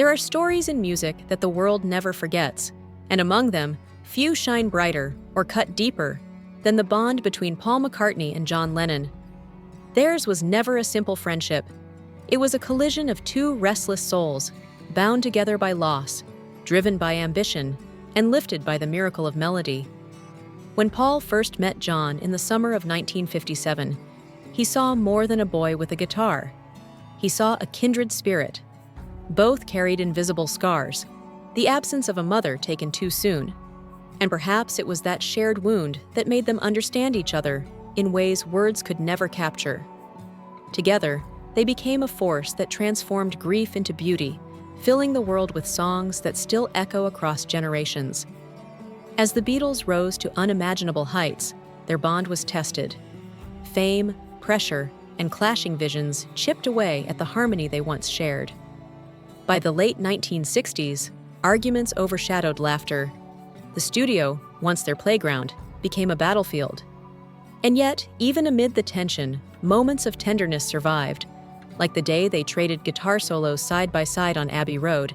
There are stories in music that the world never forgets, and among them, few shine brighter or cut deeper than the bond between Paul McCartney and John Lennon. Theirs was never a simple friendship. It was a collision of two restless souls, bound together by loss, driven by ambition, and lifted by the miracle of melody. When Paul first met John in the summer of 1957, he saw more than a boy with a guitar. He saw a kindred spirit. Both carried invisible scars, the absence of a mother taken too soon. And perhaps it was that shared wound that made them understand each other in ways words could never capture. Together, they became a force that transformed grief into beauty, filling the world with songs that still echo across generations. As the Beatles rose to unimaginable heights, their bond was tested. Fame, pressure, and clashing visions chipped away at the harmony they once shared. By the late 1960s, arguments overshadowed laughter. The studio, once their playground, became a battlefield. And yet, even amid the tension, moments of tenderness survived, like the day they traded guitar solos side by side on Abbey Road,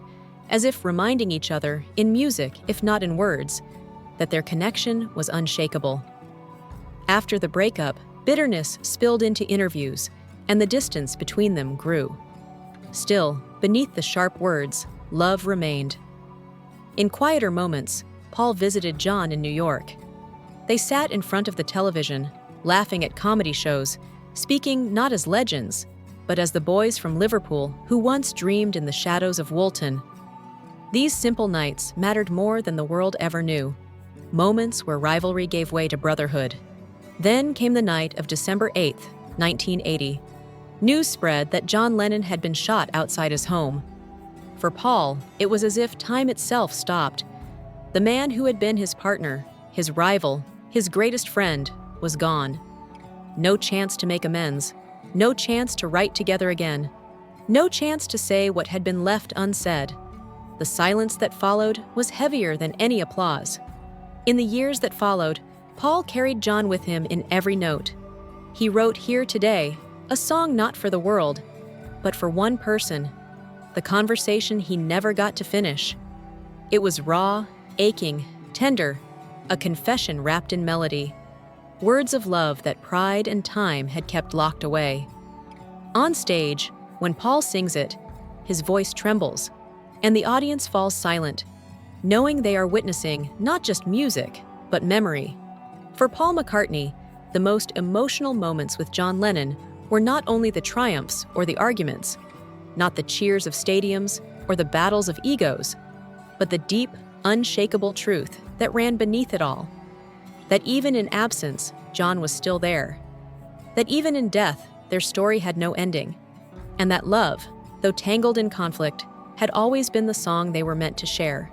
as if reminding each other, in music, if not in words, that their connection was unshakable. After the breakup, bitterness spilled into interviews, and the distance between them grew. Still, beneath the sharp words, love remained. In quieter moments, Paul visited John in New York. They sat in front of the television, laughing at comedy shows, speaking not as legends, but as the boys from Liverpool who once dreamed in the shadows of Woolton. These simple nights mattered more than the world ever knew, moments where rivalry gave way to brotherhood. Then came the night of December 8, 1980. News spread that John Lennon had been shot outside his home. For Paul, it was as if time itself stopped. The man who had been his partner, his rival, his greatest friend, was gone. No chance to make amends, no chance to write together again, no chance to say what had been left unsaid. The silence that followed was heavier than any applause. In the years that followed, Paul carried John with him in every note. He wrote Here Today, a song not for the world, but for one person, the conversation he never got to finish. It was raw, aching, tender, a confession wrapped in melody. Words of love that pride and time had kept locked away. On stage, when Paul sings it, his voice trembles, and the audience falls silent, knowing they are witnessing not just music, but memory. For Paul McCartney, the most emotional moments with John Lennon were not only the triumphs or the arguments, not the cheers of stadiums or the battles of egos, but the deep, unshakable truth that ran beneath it all. That even in absence, John was still there. That even in death, their story had no ending. And that love, though tangled in conflict, had always been the song they were meant to share.